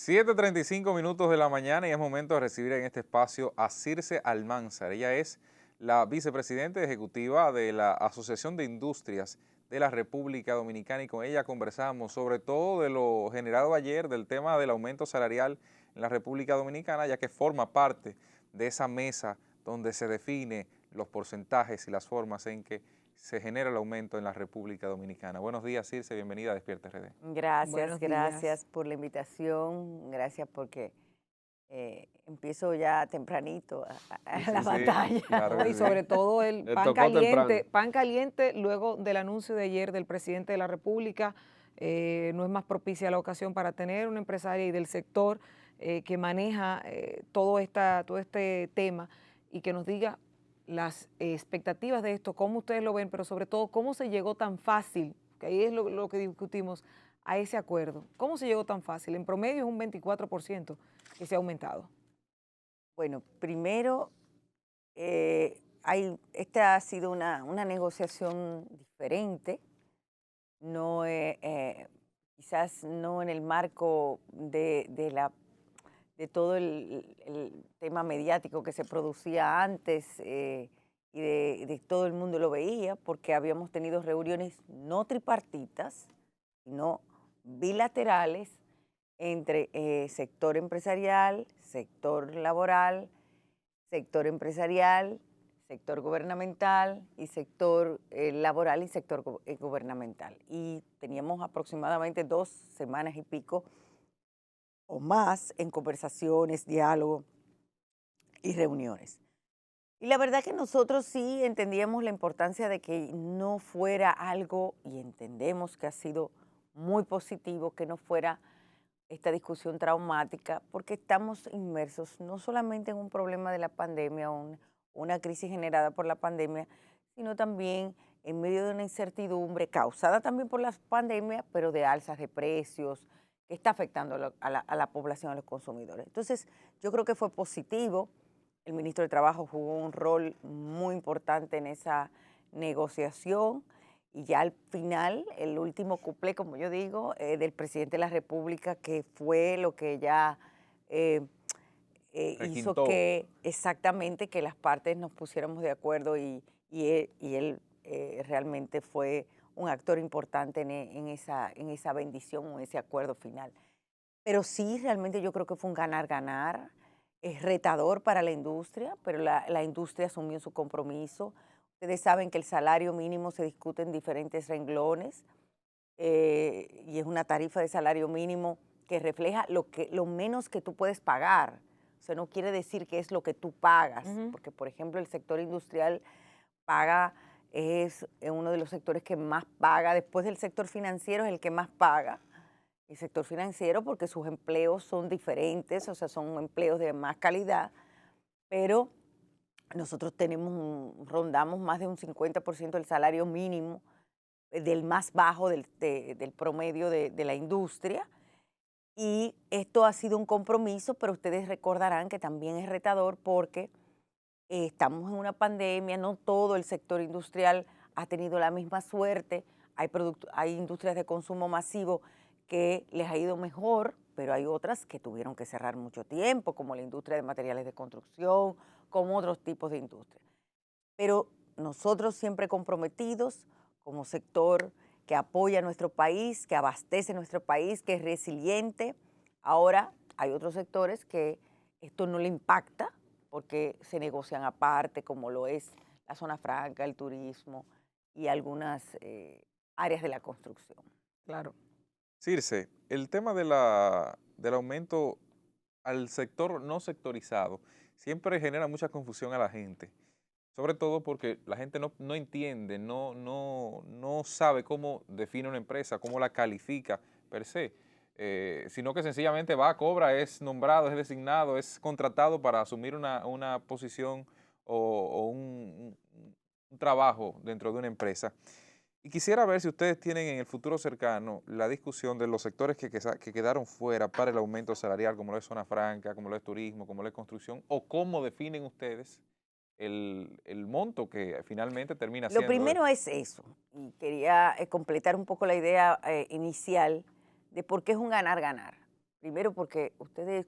7:35 de la mañana y es momento de recibir en este espacio a Circe Almanzar. Ella es la vicepresidenta ejecutiva de la Asociación de Industrias de la República Dominicana y con ella conversamos sobre todo de lo generado ayer del tema del aumento salarial en la República Dominicana, ya que forma parte de esa mesa donde se define los porcentajes y las formas en que se genera el aumento en la República Dominicana. Buenos días, Circe, bienvenida a Despierta RD. Gracias, Buenos días. gracias por la invitación, gracias porque empiezo ya tempranito Sí, a la sí, sí, batalla. claro ¿No? que Y sí. sobre todo el Le tocó temprano. pan caliente luego del anuncio de ayer del presidente de la República. No es más propicia la ocasión para tener una empresaria y del sector que maneja todo este tema y que nos diga las expectativas de esto, cómo ustedes lo ven, pero sobre todo cómo se llegó tan fácil, que ahí es lo que discutimos, a ese acuerdo. ¿Cómo se llegó tan fácil? En promedio es un 24% que se ha aumentado. Bueno, primero, esta ha sido una negociación diferente, no, quizás no en el marco de todo el tema mediático que se producía antes y de todo el mundo lo veía, porque habíamos tenido reuniones no tripartitas, sino bilaterales entre sector empresarial, sector laboral, sector empresarial, sector gubernamental y sector laboral y sector gubernamental. Y teníamos aproximadamente 2 semanas y pico o más en conversaciones, diálogo y reuniones. Y la verdad que nosotros sí entendíamos la importancia de que no fuera algo, y entendemos que ha sido muy positivo, que no fuera esta discusión traumática, porque estamos inmersos no solamente en un problema de la pandemia, una crisis generada por la pandemia, sino también en medio de una incertidumbre causada también por la pandemia, pero de alzas de precios, que está afectando a la población, a los consumidores. Entonces, yo creo que fue positivo. El ministro de Trabajo jugó un rol muy importante en esa negociación y ya al final, el último cuplé, como yo digo, del presidente de la República, que fue lo que ya hizo Requintó. que exactamente que las partes nos pusiéramos de acuerdo y él realmente fue un actor importante en esa bendición o en ese acuerdo final. Pero sí, realmente yo creo que fue un ganar-ganar. Es retador para la industria, pero la industria asumió su compromiso. Ustedes saben que el salario mínimo se discute en diferentes renglones y es una tarifa de salario mínimo que refleja lo menos que tú puedes pagar. O sea, no quiere decir que es lo que tú pagas, porque por ejemplo el sector industrial paga, es uno de los sectores que más paga, después del sector financiero es el que más paga. El sector financiero porque sus empleos son diferentes, o sea, son empleos de más calidad, pero nosotros rondamos más de un 50% del salario mínimo, del más bajo del promedio de la industria, y esto ha sido un compromiso, pero ustedes recordarán que también es retador porque estamos en una pandemia, no todo el sector industrial ha tenido la misma suerte, hay industrias de consumo masivo que les ha ido mejor, pero hay otras que tuvieron que cerrar mucho tiempo, como la industria de materiales de construcción, como otros tipos de industria. Pero nosotros siempre comprometidos como sector que apoya a nuestro país, que abastece nuestro país, que es resiliente. Ahora hay otros sectores que esto no le impacta porque se negocian aparte, como lo es la zona franca, el turismo y algunas áreas de la construcción. Claro. Circe, el tema del aumento al sector no sectorizado siempre genera mucha confusión a la gente, sobre todo porque la gente no entiende, no sabe cómo define una empresa, cómo la califica per se, sino que sencillamente va, cobra, es nombrado, es designado, es contratado para asumir una posición o un trabajo dentro de una empresa. Y quisiera ver si ustedes tienen en el futuro cercano la discusión de los sectores que quedaron fuera para el aumento salarial, como lo es zona franca, como lo es turismo, como lo es construcción, o cómo definen ustedes el monto que finalmente termina Lo siendo primero es eso, y quería completar un poco la idea inicial de por qué es un ganar-ganar. Primero porque ustedes,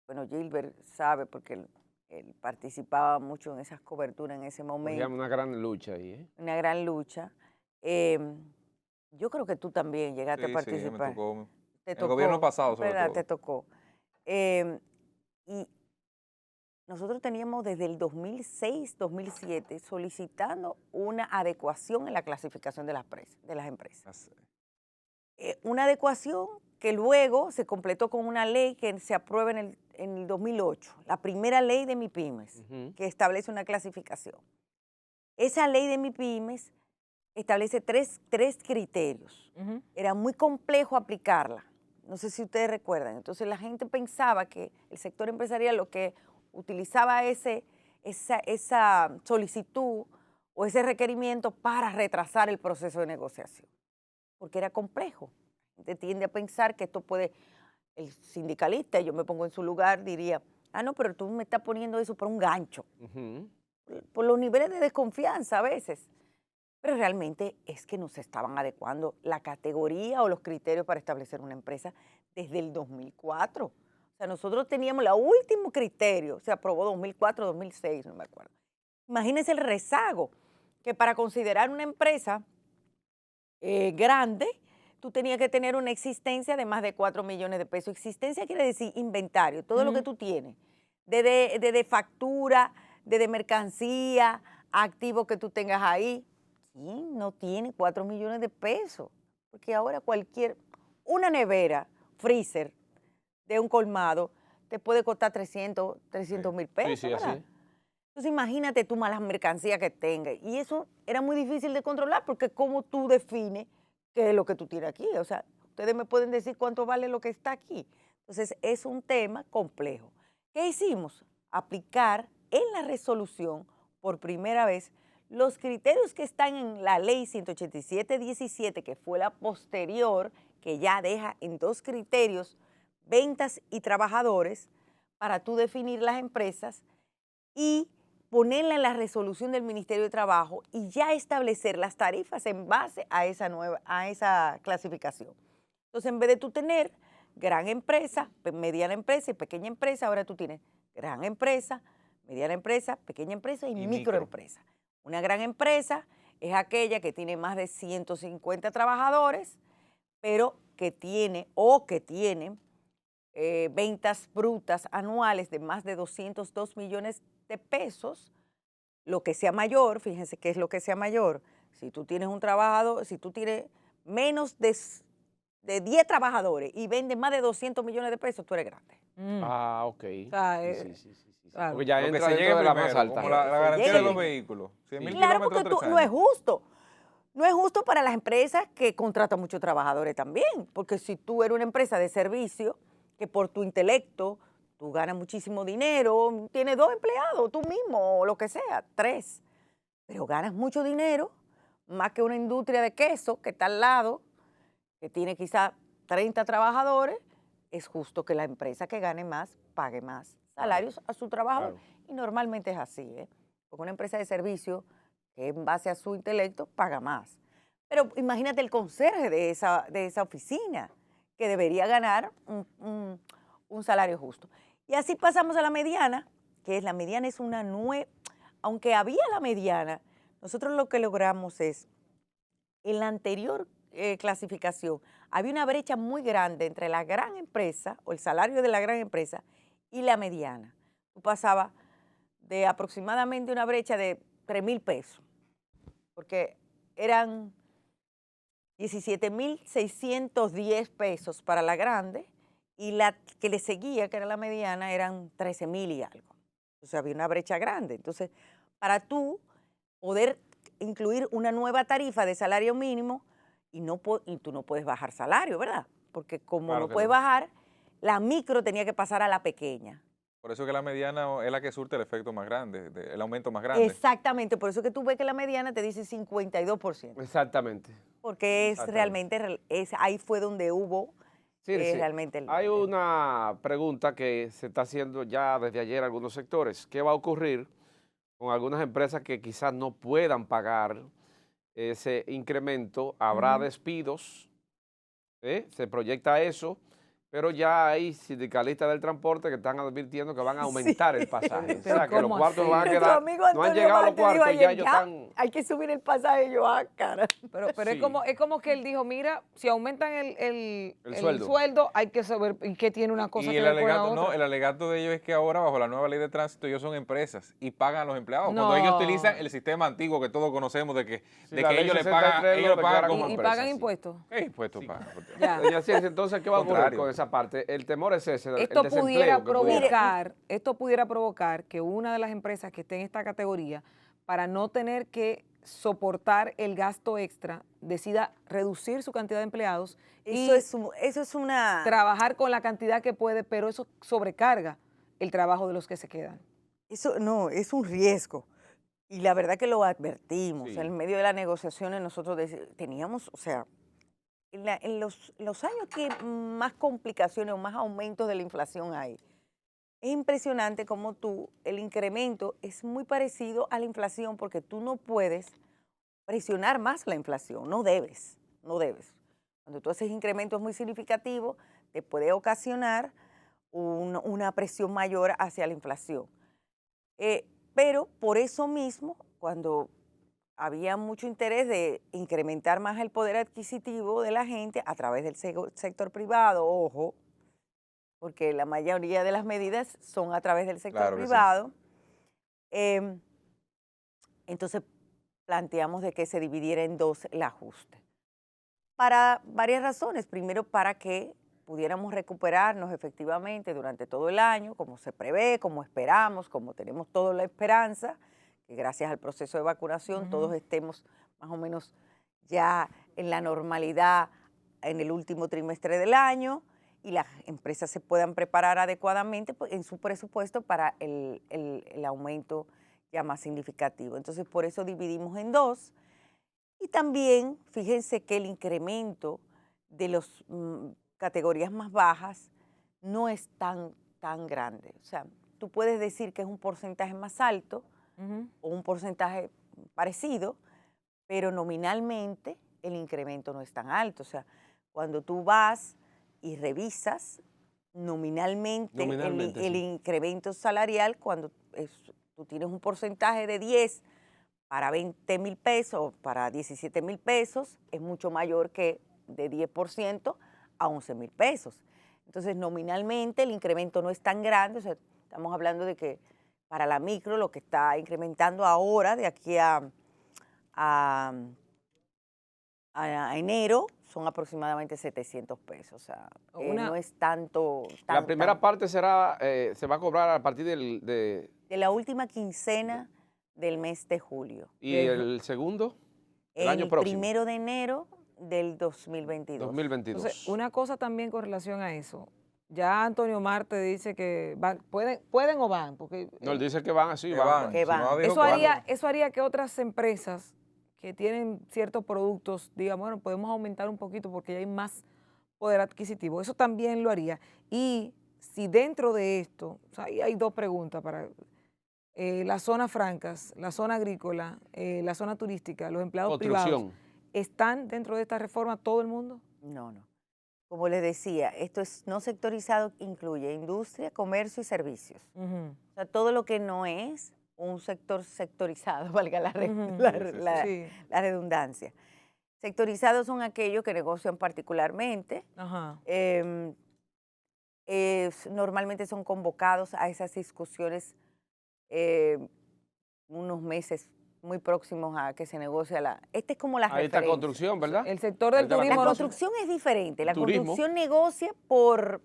bueno, Gilbert sabe porque él participaba mucho en esas coberturas en ese Cogíamos momento, una gran lucha ahí, ¿eh? una gran lucha. Em, yo creo que tú también llegaste a Sí, sí, me participar. tocó. Te En el gobierno tocó, pasado, sobre ¿verdad? Te todo. tocó. Em, y nosotros teníamos desde el 2006, 2007 solicitando una adecuación en la clasificación de las empresas. Así. Una adecuación que luego se completó con una ley que se aprueba en el 2008, la primera ley de MIPYMES, Ujú. que establece una clasificación. Esa ley de MIPYMES establece tres criterios. Ujú. Era muy complejo aplicarla. No sé si ustedes recuerdan. Entonces la gente pensaba que el sector empresarial lo que utilizaba esa solicitud o ese requerimiento para retrasar el proceso de negociación, porque era complejo. La gente tiende a pensar que esto puede, el sindicalista, yo me pongo en su lugar, diría, no, pero tú me estás poniendo eso por un gancho, Ujú. por los niveles de desconfianza a veces. Pero realmente es que nos estaban adecuando la categoría o los criterios para establecer una empresa desde el 2004. O sea, nosotros teníamos el último criterio, se aprobó 2004, 2006, no me acuerdo. Imagínense el rezago, que para considerar una empresa grande, tú tenías que tener una existencia de más de 4 millones de pesos. Existencia quiere decir inventario, todo lo que Ujú. tú tienes, de factura, de mercancía, activos que tú tengas ahí. ¿Quién no tiene 4 millones de pesos? Porque ahora una nevera, freezer de un colmado, te puede costar 300 mil Sí, pesos, sí, así ¿verdad? es. Entonces imagínate tú malas mercancías que tengas. Y eso era muy difícil de controlar porque cómo tú defines qué es lo que tú tienes aquí. O sea, ustedes me pueden decir cuánto vale lo que está aquí. Entonces es un tema complejo. ¿Qué hicimos? Aplicar en la resolución por primera vez los criterios que están en la ley 187-17, que fue la posterior, que ya deja en dos criterios ventas y trabajadores para tú definir las empresas y ponerla en la resolución del Ministerio de Trabajo y ya establecer las tarifas en base a esa clasificación. Entonces, en vez de tú tener gran empresa, mediana empresa y pequeña empresa, ahora tú tienes gran empresa, mediana empresa, pequeña empresa y Y micro. microempresa. Una gran empresa es aquella que tiene más de 150 trabajadores, pero que tiene ventas brutas anuales de más de 202 millones de pesos, lo que sea mayor, fíjense qué es lo que sea mayor. Si tú tienes un trabajador, si tú tienes menos de 10 trabajadores y vendes más de 200 millones de pesos, tú eres grande. Mm. Ah, ok. O sea, Sí, sí, sí, sí, sí, sí. claro. Porque ya Lo que entra se dentro llegue de la más primero, como alta. la Se garantía llegue de los primero. vehículos. 100.000 Sí. Claro, kilómetros, porque 3 no es años. justo. No es justo para las empresas que contratan muchos trabajadores también, porque si tú eres una empresa de servicio, que por tu intelecto tú ganas muchísimo dinero, tienes 2 empleados, tú mismo, o lo que sea, 3, pero ganas mucho dinero, más que una industria de queso que está al lado, que tiene quizá 30 trabajadores, es justo que la empresa que gane más pague más Claro, salarios a su trabajador. claro. Y normalmente es así, ¿eh? Porque una empresa de servicio que en base a su intelecto paga más. Pero imagínate el conserje de esa oficina, que debería ganar un salario justo. Y así pasamos a la mediana, que es la mediana es una nueva, aunque había la mediana, nosotros lo que logramos es, en la anterior clasificación, había una brecha muy grande entre la gran empresa o el salario de la gran empresa y la mediana. Tú pasabas de aproximadamente una brecha de 3,000 pesos, porque eran 17,610 pesos para la grande y la que le seguía, que era la mediana, eran 13,000 y algo. Entonces había una brecha grande. Entonces, para tú poder incluir una nueva tarifa de salario mínimo y tú no puedes bajar salario, ¿verdad? Porque como Claro no que puedes no. bajar, la micro tenía que pasar a la pequeña. Por eso que la mediana es la que surte el efecto más grande, el aumento más grande. Exactamente, por eso que tú ves que la mediana te dice 52%, Exactamente. porque es Exactamente. realmente, ahí fue donde hubo Circe, realmente hay una pregunta que se está haciendo ya desde ayer algunos sectores. ¿Qué va a ocurrir con algunas empresas que quizás no puedan pagar ese incremento? ¿Habrá Ujú. despidos? Se proyecta eso, Pero ya hay sindicalistas del transporte que están advirtiendo que van a aumentar el pasaje. O sea, que los ¿cómo cuartos así? van a Nuestro quedar, amigo no han Antonio llegado a los Marte dijo cuartos y ya ayer, ellos "Ya, están... hay que subir el pasaje". Yo, cara. Pero Sí. es como que él dijo, mira, si aumentan el sueldo. sueldo, hay que saber, ¿y qué tiene una cosa Y que el ver con la alegato, otra? no, el alegato de ellos es que ahora bajo la nueva ley de tránsito ellos son empresas y pagan a los empleados. No. Cuando ellos utilizan el sistema antiguo que todos conocemos de que, Sí, de la que ley ellos le 63 pagan, ellos lo le pagan declaran como como ¿Y empresa, pagan sí. impuestos? ¿Qué impuesto Sí. pagan? Ya. Doña Ciencia, entonces, ¿qué va a ocurrir Contrario. con esa parte? El temor es ese, el Esto desempleo pudiera que pudiera. provocar que una de las empresas que esté en esta categoría, para no tener que soportar el gasto extra, decida reducir su cantidad de empleados y Eso es una... trabajar con la cantidad que puede, pero eso sobrecarga el trabajo de los que se quedan. Eso no, es un riesgo. Y la verdad que lo advertimos. Sí. En medio de las negociaciones nosotros teníamos, o sea, en los años que más complicaciones o más aumentos de la inflación hay, es impresionante cómo el incremento es muy parecido a la inflación porque tú no puedes presionar más la inflación, no debes. Cuando tú haces incrementos muy significativos, te puede ocasionar una presión mayor hacia la inflación. Pero por eso mismo, cuando había mucho interés de incrementar más el poder adquisitivo de la gente a través del sector privado, ojo, porque la mayoría de las medidas son a través del sector Claro que sí. privado, entonces planteamos de que se dividiera en dos el ajuste. Para varias razones. Primero, para que pudiéramos recuperarnos efectivamente durante todo el año, como se prevé, como esperamos, como tenemos toda la esperanza, que gracias al proceso de vacunación todos estemos más o menos ya en la normalidad en el último trimestre del año y las empresas se puedan preparar adecuadamente en su presupuesto para el aumento ya más significativo. Entonces, por eso dividimos en dos. Y también, fíjense que el incremento de las categorías más bajas no es tan grande. O sea, tú puedes decir que es un porcentaje más alto o un porcentaje parecido, pero nominalmente el incremento no es tan alto. O sea, cuando tú vas y revisas nominalmente el sí. incremento salarial, cuando tú tienes un porcentaje de 10 para 20,000 pesos, para 17,000 pesos, es mucho mayor que de 10% a 11,000 pesos. Entonces, nominalmente el incremento no es tan grande. O sea, estamos hablando de que para la micro lo que está incrementando ahora, de aquí a enero, son aproximadamente 700 pesos. O sea, no es tanto. La primera parte será, se va a cobrar a partir de la última quincena del mes de julio. ¿Y el segundo? El año próximo. 1 de enero del 2022. 2022. Entonces, una cosa también con relación a eso. Ya Antonio Marte dice que pueden o van, porque No, él dice que van así, Que van. van. Que Si van. no, dijo cuándo. eso haría que otras empresas que tienen ciertos productos digan, bueno, podemos aumentar un poquito porque ya hay más poder adquisitivo. Eso también lo haría. Y si dentro de esto, o sea, ahí hay dos preguntas para las zonas francas, la zona agrícola, la zona turística, los empleados privados, ¿están dentro de esta reforma todo el mundo? No. Como les decía, esto es no sectorizado, incluye industria, comercio y servicios. O sea, todo lo que no es un sector sectorizado, valga la redundancia. Sectorizados son aquellos que negocian particularmente. Normalmente son convocados a esas discusiones unos meses muy próximos a que se negocie esta es como la referencia. Ahí está construcción, ¿verdad? El sector del turismo. La construcción es diferente. La turismo. construcción negocia por...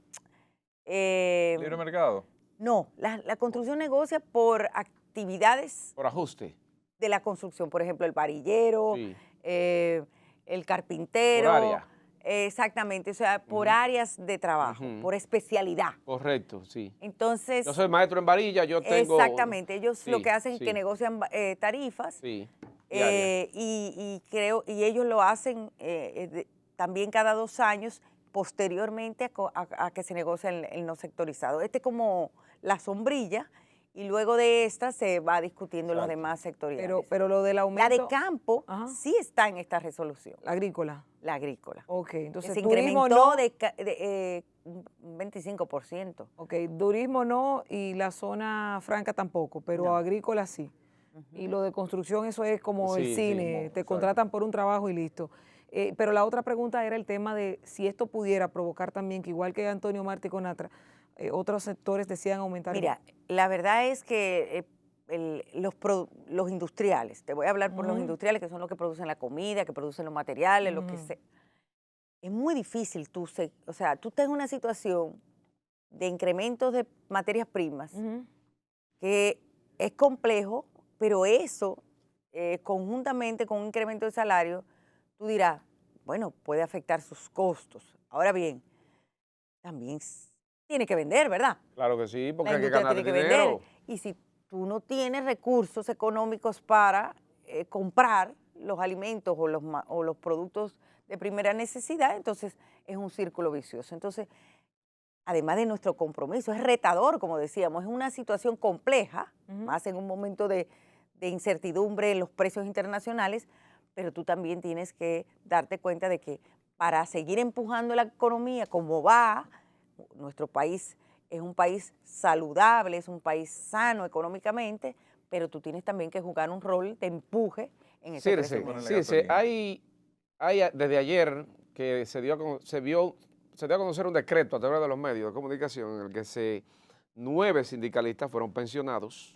¿Libre mercado? No, la construcción negocia por actividades... Por ajuste. De la construcción, por ejemplo, el varillero, Sí. El carpintero. Por área. Exactamente, o sea, por áreas de trabajo, por especialidad. Correcto, sí. Entonces... Yo soy maestro en varilla, yo tengo... Exactamente, ellos lo que hacen es sí. que negocian tarifas. Sí. Y ellos lo hacen también cada 2 años posteriormente a que se negocia el no sectorizado. Este es como la sombrilla y luego de esta se va discutiendo los demás sectoriales. Pero lo del aumento... La de campo sí está en esta resolución. La agrícola. La agrícola. Ok, entonces se turismo incrementó no... un 25%. Ok, turismo no y la zona franca tampoco, pero No. agrícola sí. Y lo de construcción, eso es como el Sí, sí, cine, te exacto. contratan por un trabajo y listo. Pero la otra pregunta era el tema de si esto pudiera provocar también que igual que Antonio Martí Conatra, otros sectores decían aumentar. Mira, la verdad es que los industriales, te voy a hablar por los Ujú. industriales, que son los que producen la comida, que producen los materiales, lo que Ujú. sea. Es muy difícil o sea, tú estás en una situación de incrementos de materias primas Ujú. que es complejo, pero eso, conjuntamente con un incremento de salario, tú dirás, bueno, puede afectar sus costos. Ahora bien, también tiene que vender, ¿verdad? Claro que sí, porque La hay que industria ganar tiene que vender. dinero. Y si tú no tienes recursos económicos para comprar los alimentos o los productos de primera necesidad, entonces es un círculo vicioso. Entonces, además de nuestro compromiso, es retador, como decíamos, es una situación compleja, Ujú. más en un momento de incertidumbre en los precios internacionales, pero tú también tienes que darte cuenta de que para seguir empujando la economía como va, nuestro país es un país saludable, es un país sano económicamente, pero tú tienes también que jugar un rol de empuje en ese Circe, Ponerle crecimiento. Circe, gasolina. desde ayer que se dio a conocer un decreto a través de los medios de comunicación en el que 9 sindicalistas fueron pensionados.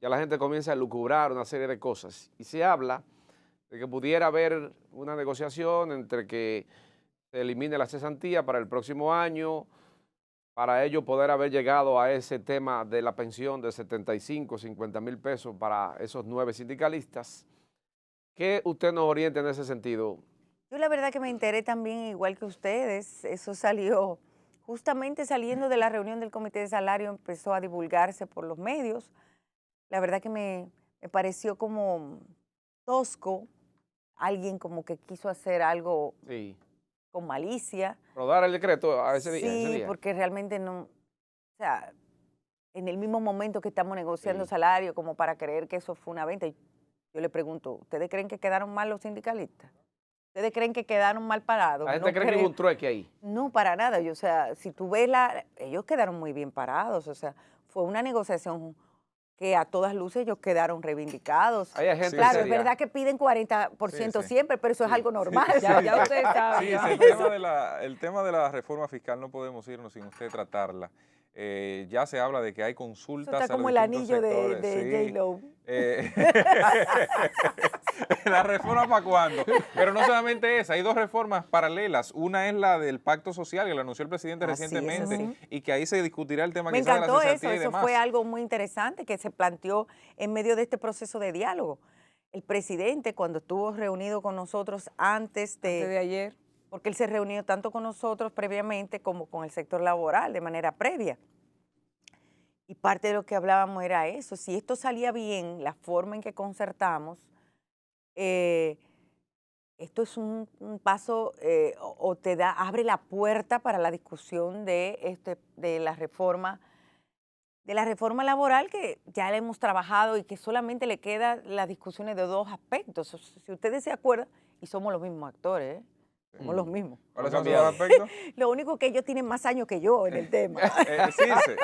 Ya la gente comienza a lucubrar una serie de cosas y se habla de que pudiera haber una negociación entre que se elimine la cesantía para el próximo año, para ello poder haber llegado a ese tema de la pensión de 75, 50 mil pesos para esos 9 sindicalistas. ¿Qué usted nos orienta en ese sentido? Yo la verdad que me enteré también, igual que ustedes, eso salió justamente saliendo de la reunión del Comité de Salario, empezó a divulgarse por los medios. La verdad que me pareció como tosco, alguien como que quiso hacer algo Sí, con malicia. rodar el decreto a ese Sí, día. porque realmente no, o sea, en el mismo momento que estamos negociando Sí. salario, como para creer que eso fue una venta, yo le pregunto, ¿ustedes creen que quedaron mal los sindicalistas? ¿Ustedes creen que quedaron mal parados? La gente No cree que hubo creo. un trueque ahí. No, para nada. O sea, si tú ves ellos quedaron muy bien parados. O sea, fue una negociación que a todas luces ellos quedaron reivindicados. Ahí hay gente Claro, es seria. verdad que piden 40% Sí. siempre, pero eso es Sí. algo normal. Ya ustedes saben. Sí, ya. sí, el tema de la reforma fiscal no podemos irnos sin usted tratarla. Ya se habla de que hay Eso consultas está a los como el distintos anillo de sectores. J-Lo. Eh, ¿La reforma para cuándo? Pero no solamente esa, hay 2 reformas paralelas. Una es la del pacto social, que lo anunció el presidente Ah, sí, esa recientemente, sí. y que ahí se discutirá el tema Me quizás de la encantó cesantía y eso demás. fue algo muy interesante que se planteó en medio de este proceso de diálogo. El presidente, cuando estuvo reunido con nosotros antes Antes de ayer. porque él se reunió tanto con nosotros previamente como con el sector laboral de manera previa. Y parte de lo que hablábamos era eso, si esto salía bien, la forma en que concertamos, eh, esto es un paso o abre la puerta para la discusión de la reforma laboral que ya la hemos trabajado y que solamente le quedan las discusiones de 2 aspectos. Si ustedes se acuerdan, y somos los mismos actores, somos los mismos. ¿Cuáles No ha son esos cambiado. aspectos? Lo único que ellos tienen más años que yo en el tema. Circe,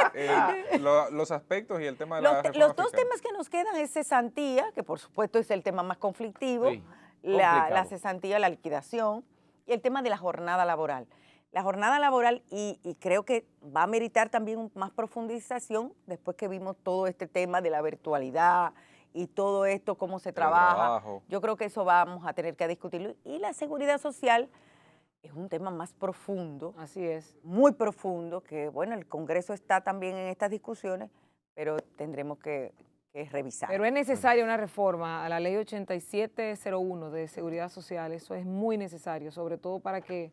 los aspectos y el tema de la reforma Los 2 fiscal. temas que nos quedan es cesantía, que por supuesto es el tema más conflictivo, Sí, la complicado. cesantía, la liquidación, y el tema de la jornada laboral. La jornada laboral, y creo que va a meritar también más profundización después que vimos todo este tema de la virtualidad y todo esto, cómo se trabaja. Teletrabajo. Yo creo que eso vamos a tener que discutirlo. Y la seguridad social es un tema más profundo, Así es. muy profundo, que bueno, el Congreso está también en estas discusiones, pero tendremos que revisar. Pero es necesaria una reforma a la ley 8701 de seguridad social. Eso es muy necesario, sobre todo para que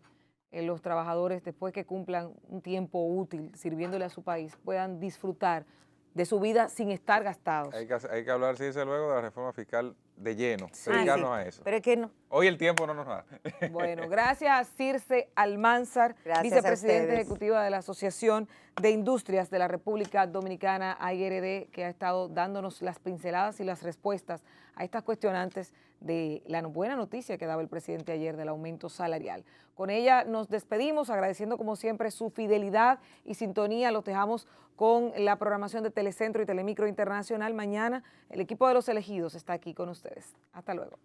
los trabajadores, después que cumplan un tiempo útil sirviéndole a su país, puedan disfrutar de su vida sin estar gastados. Hay que hablar, Circe, luego de la reforma fiscal de lleno, Sí, dedicarnos sí, a eso. pero es que Hoy el tiempo no nos da. Bueno, gracias a Circe Almanzar, Gracias a vicepresidenta ustedes. ejecutiva de la Asociación de Industrias de la República Dominicana, AIRD, que ha estado dándonos las pinceladas y las respuestas a estas cuestionantes de la buena noticia que daba el presidente ayer del aumento salarial. Con ella nos despedimos, agradeciendo como siempre su fidelidad y sintonía. Los dejamos con la programación de Telecentro y Telemicro Internacional. Mañana el equipo de Los Elegidos está aquí con ustedes. Hasta luego.